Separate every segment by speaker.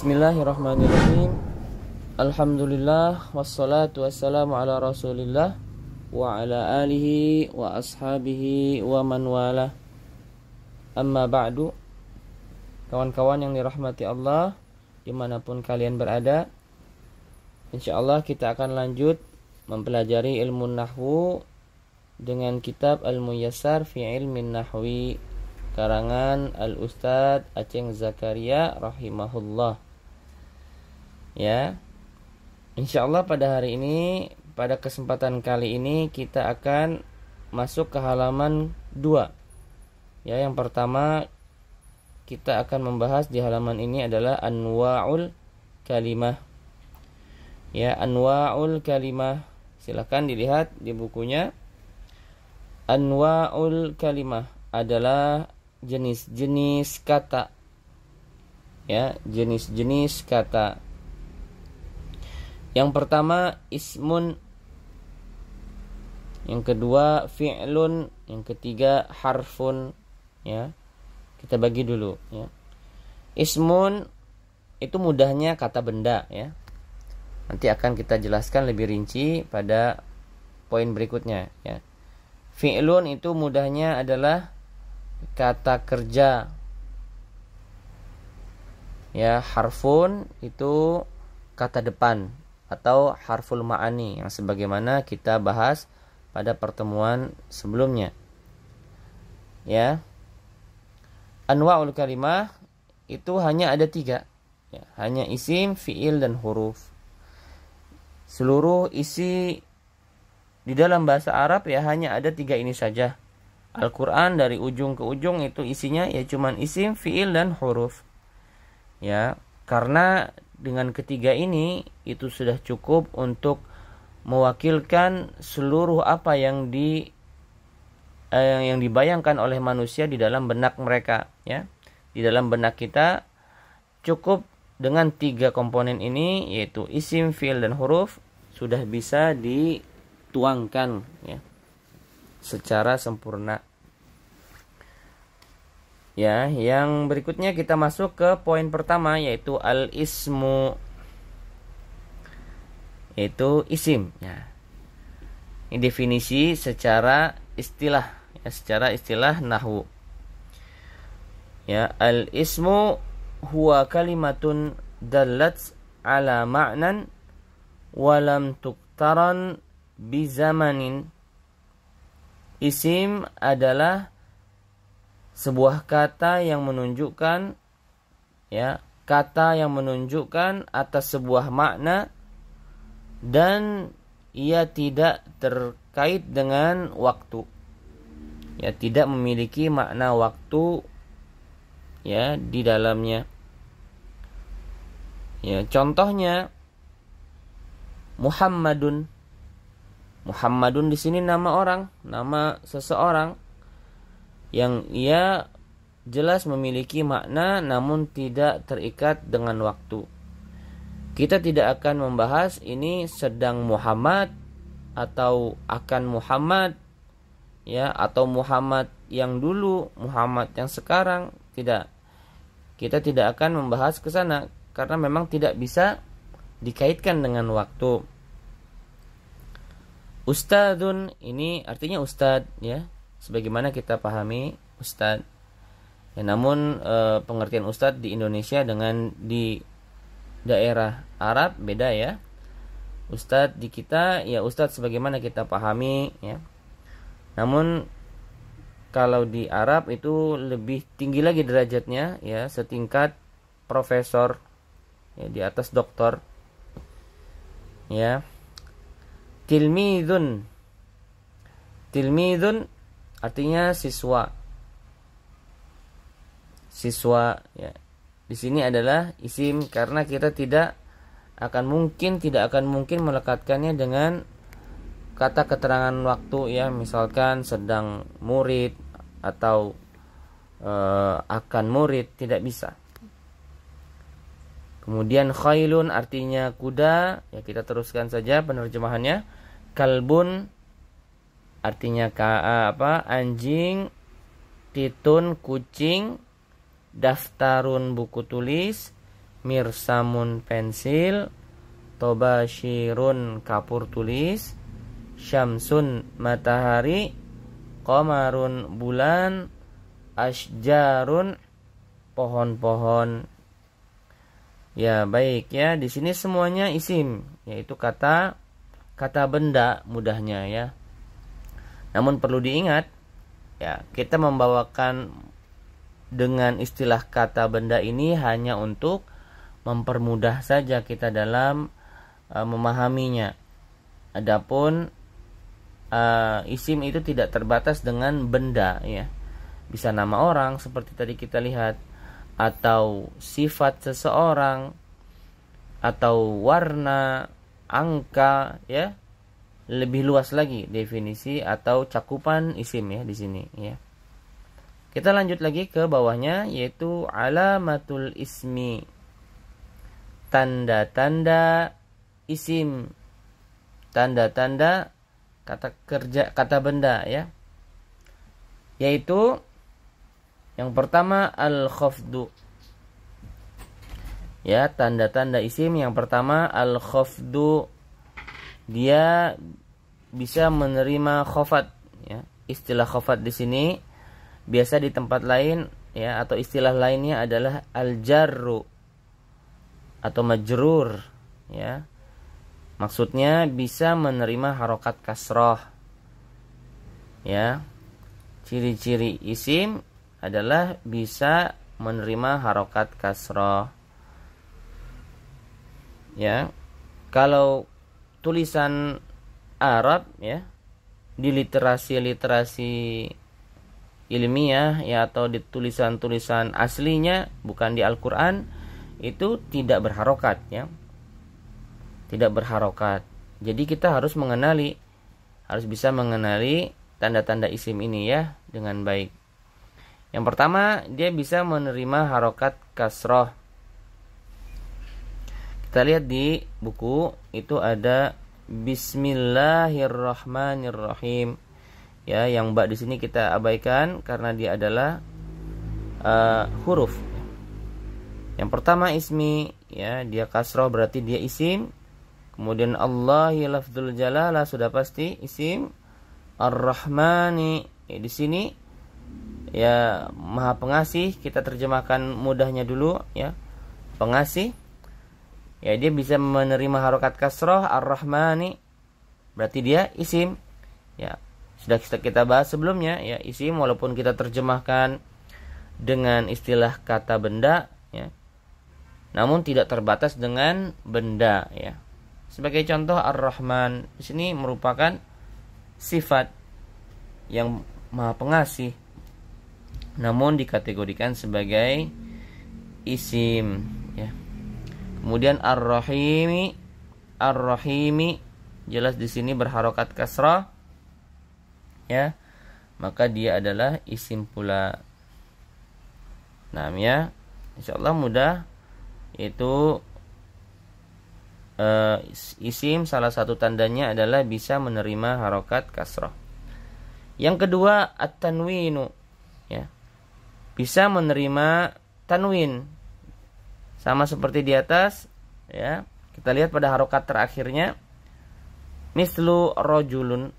Speaker 1: Bismillahirrahmanirrahim. Alhamdulillah wassalatu wassalamu ala Rasulillah wa ala alihi wa ashabihi wa man wala. Amma ba'du. Kawan-kawan yang dirahmati Allah dimanapun kalian berada, insyaallah kita akan lanjut mempelajari ilmu nahwu dengan kitab Al-Muyassar fi Ilmin Nahwi karangan Al-Ustadz Aceng Zakaria rahimahullah. Ya. Insyaallah pada hari ini, pada kesempatan kali ini kita akan masuk ke halaman 2. Ya, yang pertama kita akan membahas di halaman ini adalah anwa'ul kalimah. Ya, anwa'ul kalimah. Silakan dilihat di bukunya. Anwa'ul kalimah adalah jenis-jenis kata. Ya, jenis-jenis kata. Yang pertama ismun, yang kedua fi'lun, yang ketiga harfun. Ya, kita bagi dulu. Ya, ismun itu mudahnya kata benda. Ya, nanti akan kita jelaskan lebih rinci pada poin berikutnya. Ya, fi'lun itu mudahnya adalah kata kerja. Ya, harfun itu kata depan atau harful ma'ani yang sebagaimana kita bahas pada pertemuan sebelumnya. Ya, anwa'ul kalimah itu hanya ada 3. Ya, hanya isim, fi'il, dan huruf. Seluruh isi di dalam bahasa Arab ya hanya ada 3 ini saja. Al-Quran dari ujung ke ujung itu isinya ya cuman isim, fi'il, dan huruf. Ya, karena dengan ketiga ini itu sudah cukup untuk mewakilkan seluruh apa yang dibayangkan oleh manusia di dalam benak mereka. Ya, di dalam benak kita cukup dengan 3 komponen ini, yaitu isim, fi'il, dan huruf, sudah bisa dituangkan ya secara sempurna. Ya, yang berikutnya kita masuk ke poin pertama, yaitu al-ismu, yaitu isim. Ya, ini definisi secara istilah, ya, secara istilah nahwu. Ya, al-ismu huwa kalimatun dallat ala ma'nan walam tuktaran bizamanin. Isim adalah sebuah kata yang menunjukkan, ya, kata yang menunjukkan atas sebuah makna dan ia tidak terkait dengan waktu. Ya, tidak memiliki makna waktu ya di dalamnya. Ya, contohnya Muhammadun. Muhammadun di sini nama orang, nama seseorang yang ia jelas memiliki makna namun tidak terikat dengan waktu. Kita tidak akan membahas ini sedang Muhammad atau akan Muhammad, ya, atau Muhammad yang dulu, Muhammad yang sekarang, tidak. Kita tidak akan membahas ke sana karena memang tidak bisa dikaitkan dengan waktu. Ustadzun ini artinya ustadz, ya, sebagaimana kita pahami ustadz. Ya, namun pengertian ustadz di Indonesia dengan di daerah Arab beda ya. Ustadz di kita ya ustadz sebagaimana kita pahami ya. Namun kalau di Arab itu lebih tinggi lagi derajatnya, ya, setingkat profesor, ya, di atas doktor. Ya. Tilmidun. Tilmidun artinya siswa. Siswa, ya. Di sini adalah isim karena kita tidak akan mungkin melekatkannya dengan kata keterangan waktu, ya, misalkan sedang murid atau akan murid, tidak bisa. Kemudian khailun artinya kuda, ya, kita teruskan saja penerjemahannya. Kalbun artinya anjing. Titun kucing. Daftarun buku tulis. mirsamun pensil, tobashirun kapur tulis, syamsun matahari, qamarun bulan, asjarun pohon-pohon. Ya, baik ya. Di sini semuanya isim, yaitu kata benda mudahnya ya. Namun perlu diingat ya, kita membawakan dengan istilah kata benda ini hanya untuk mempermudah saja kita dalam memahaminya. Adapun isim itu tidak terbatas dengan benda ya. Bisa nama orang seperti tadi kita lihat, atau sifat seseorang, atau warna, angka ya. Lebih luas lagi definisi atau cakupan isim ya di sini ya. Kita lanjut lagi ke bawahnya, yaitu alamatul ismi, tanda-tanda isim, tanda-tanda kata benda ya. Yaitu yang pertama al-khafdu. Ya, tanda-tanda isim yang pertama al-khafdu. Dia bisa menerima khafat ya. Istilah khafat di sini biasa di tempat lain ya, atau istilah lainnya adalah al-jarru atau majrur ya. Maksudnya bisa menerima harokat kasroh ya. Ciri-ciri isim adalah bisa menerima harokat kasroh ya. Kalau tulisan Arab ya, di literasi ilmiah ya, atau di tulisan-tulisan aslinya bukan di Al-Qur'an, itu tidak berharokat ya. Tidak berharokat. Jadi kita harus bisa mengenali tanda-tanda isim ini ya dengan baik. Yang pertama, dia bisa menerima harokat kasroh. Kita lihat di buku itu ada Bismillahirrahmanirrahim. Ya, yang ba di sini kita abaikan karena dia adalah huruf. Yang pertama ismi ya, dia kasroh berarti dia isim. Kemudian Allahi lafdzul jalalah sudah pasti isim. Ar-Rahmani ya, di sini ya Maha Pengasih, kita terjemahkan mudahnya dulu ya. Pengasih. Ya, dia bisa menerima harokat kasroh. Ar-Rahmani berarti dia isim ya. Sudah kita bahas sebelumnya ya, isim walaupun kita terjemahkan dengan istilah kata benda ya, namun tidak terbatas dengan benda ya. Sebagai contoh, Ar-Rahman di sini merupakan sifat yang Maha Pengasih, namun dikategorikan sebagai isim ya. Kemudian Ar-Rahimi jelas di sini berharokat kasrah ya, maka dia adalah isim pula. Nah ya, insyaallah mudah, yaitu isim salah satu tandanya adalah bisa menerima harokat kasrah. Yang kedua at-tanwinu ya, bisa menerima tanwin. Sama seperti di atas ya. Kita lihat pada harokat terakhirnya. Mislu rojulun.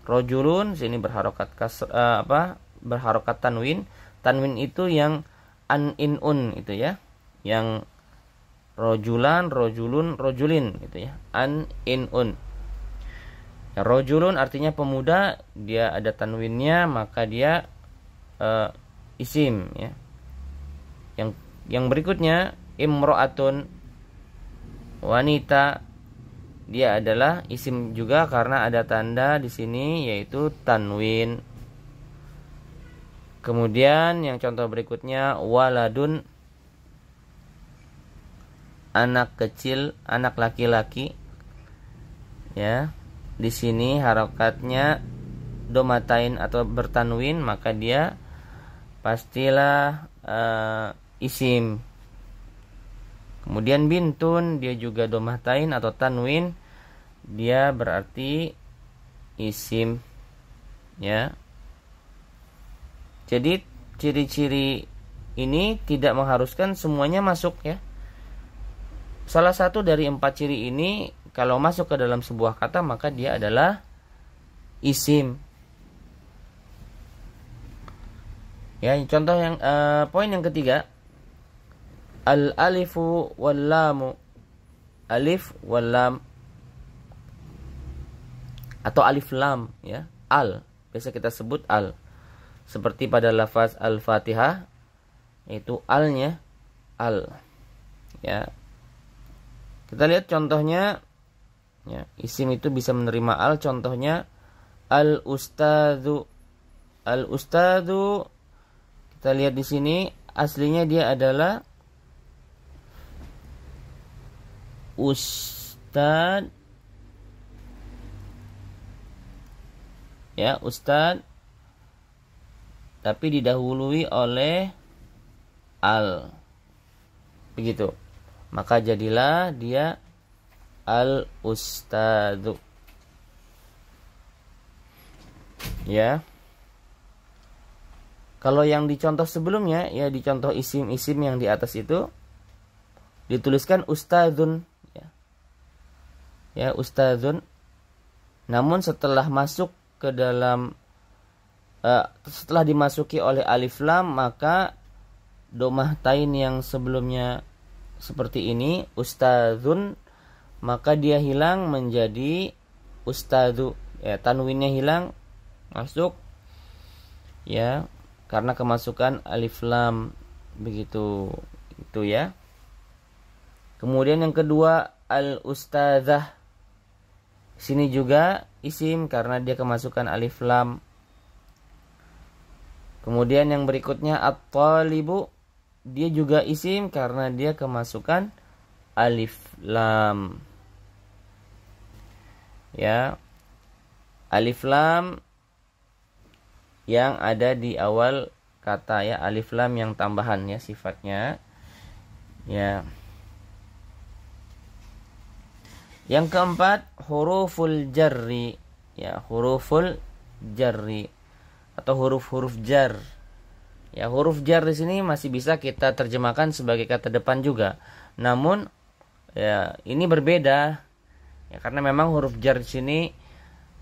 Speaker 1: Rojulun sini berharokat berharokat tanwin. Tanwin itu yang an-in-un itu ya. Yang rojulan, rojulun, rojulin gitu ya. An-in-un. Ya, rojulun artinya pemuda, dia ada tanwinnya, maka dia isim ya. Yang berikutnya imro'atun, wanita, dia adalah isim juga karena ada tanda di sini yaitu tanwin. Kemudian yang contoh berikutnya waladun, anak kecil, anak laki-laki ya. Di sini harokatnya domatain atau bertanwin, maka dia pastilah isim. Kemudian bintun, dia juga domatain atau tanwin, dia berarti isim ya. Jadi ciri-ciri ini tidak mengharuskan semuanya masuk ya. salah satu dari 4 ciri ini kalau masuk ke dalam sebuah kata maka dia adalah isim. Ya, contoh yang poin yang ketiga, al alifu wal lamu. Alif wal lam atau alif lam, ya. Al, biasa kita sebut al. Seperti pada lafaz Al-Fatihah, itu alnya al. Ya. Kita lihat contohnya, ya, isim itu bisa menerima al. Contohnya al-ustadzu. Al-ustadzu, kita lihat di sini aslinya dia adalah ustad. Ya, ustad, tapi didahului oleh al. Begitu. Maka jadilah dia al-ustadzu. Ya. Kalau yang dicontoh sebelumnya, ya di contoh isim-isim yang di atas itu dituliskan ustadzun, ya. Ya, ustadzun. Namun setelah masuk ke dalam setelah dimasuki oleh alif lam, maka domah tain yang sebelumnya seperti ini, ustadzun, maka dia hilang menjadi ustadzu. Ya, tanwinnya hilang, masuk, ya, karena kemasukan alif lam. Begitu itu, ya. Kemudian yang kedua, al-ustadzah. Sini juga isim karena dia kemasukan alif lam. Kemudian yang berikutnya at-talibu, dia juga isim karena dia kemasukan alif lam. Ya. Alif lam yang ada di awal kata, ya, alif lam yang tambahan, ya, sifatnya. Ya. Yang keempat, huruful jarri. Ya, huruful jarri atau huruf-huruf jar. Ya, huruf jar di sini masih bisa kita terjemahkan sebagai kata depan juga. Namun, ya, ini berbeda. Ya, karena memang huruf jar di sini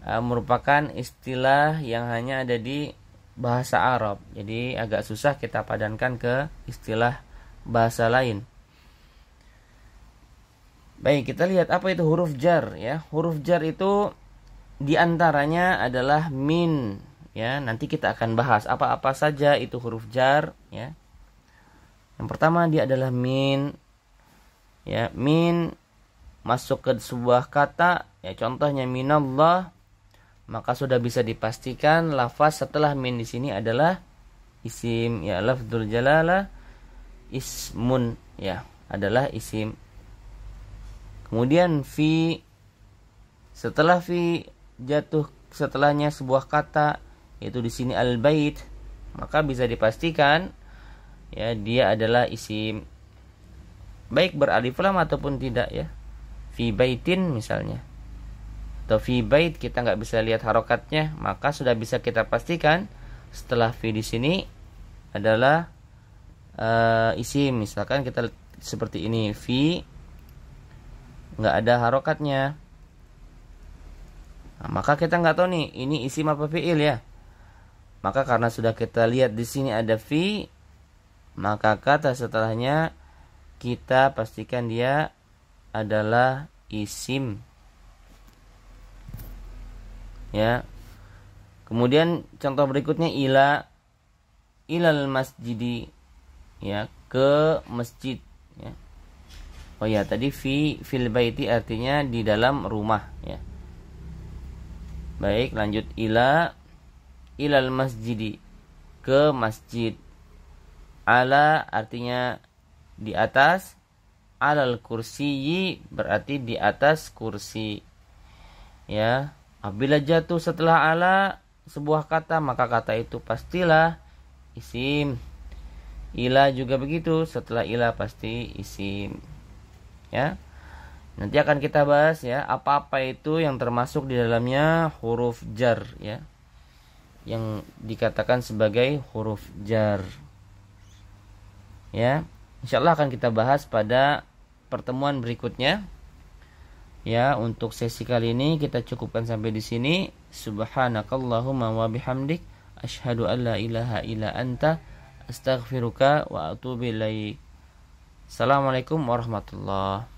Speaker 1: merupakan istilah yang hanya ada di bahasa Arab. Jadi agak susah kita padankan ke istilah bahasa lain. Baik, kita lihat apa itu huruf jar, ya. Huruf jar itu diantaranya adalah min, ya. Nanti kita akan bahas apa-apa saja itu huruf jar, ya. Yang pertama dia adalah min, ya. Min masuk ke sebuah kata, ya, contohnya minallah, maka sudah bisa dipastikan lafaz setelah min di sini adalah isim, ya. Lafdzul jalalah ismun, ya, adalah isim. Kemudian fi, setelah fi jatuh setelahnya sebuah kata, yaitu di sini al-bait, maka bisa dipastikan, ya, dia adalah isim, baik beralif lam ataupun tidak, ya. Fi baitin misalnya, atau fi bait kita nggak bisa lihat harokatnya, maka sudah bisa kita pastikan setelah fi di sini adalah isim. Misalkan kita seperti ini, fi nggak ada harokatnya, nah, maka kita nggak tahu nih ini isim apa fiil, ya. Maka karena sudah kita lihat di sini ada fi, maka kata setelahnya kita pastikan dia adalah isim, ya. Kemudian contoh berikutnya ilal masjidi, ya, ke masjid, ya. Oh ya, tadi fil baiti artinya di dalam rumah, ya. Baik, lanjut ilal masjidi, ke masjid. Ala artinya di atas, alal kursiyi berarti di atas kursi, ya. Apabila jatuh setelah ala sebuah kata, maka kata itu pastilah isim. Ila juga begitu, setelah ila pasti isim, ya. Nanti akan kita bahas, ya, apa-apa itu yang termasuk di dalamnya huruf jar, ya, yang dikatakan sebagai huruf jar, ya. Insyaallah akan kita bahas pada pertemuan berikutnya. Ya, untuk sesi kali ini kita cukupkan sampai di sini. Subhanakallahumma wa bihamdik asyhadu an la ilaha illa anta astaghfiruka wa atubu ilaik. Assalamualaikum warahmatullahi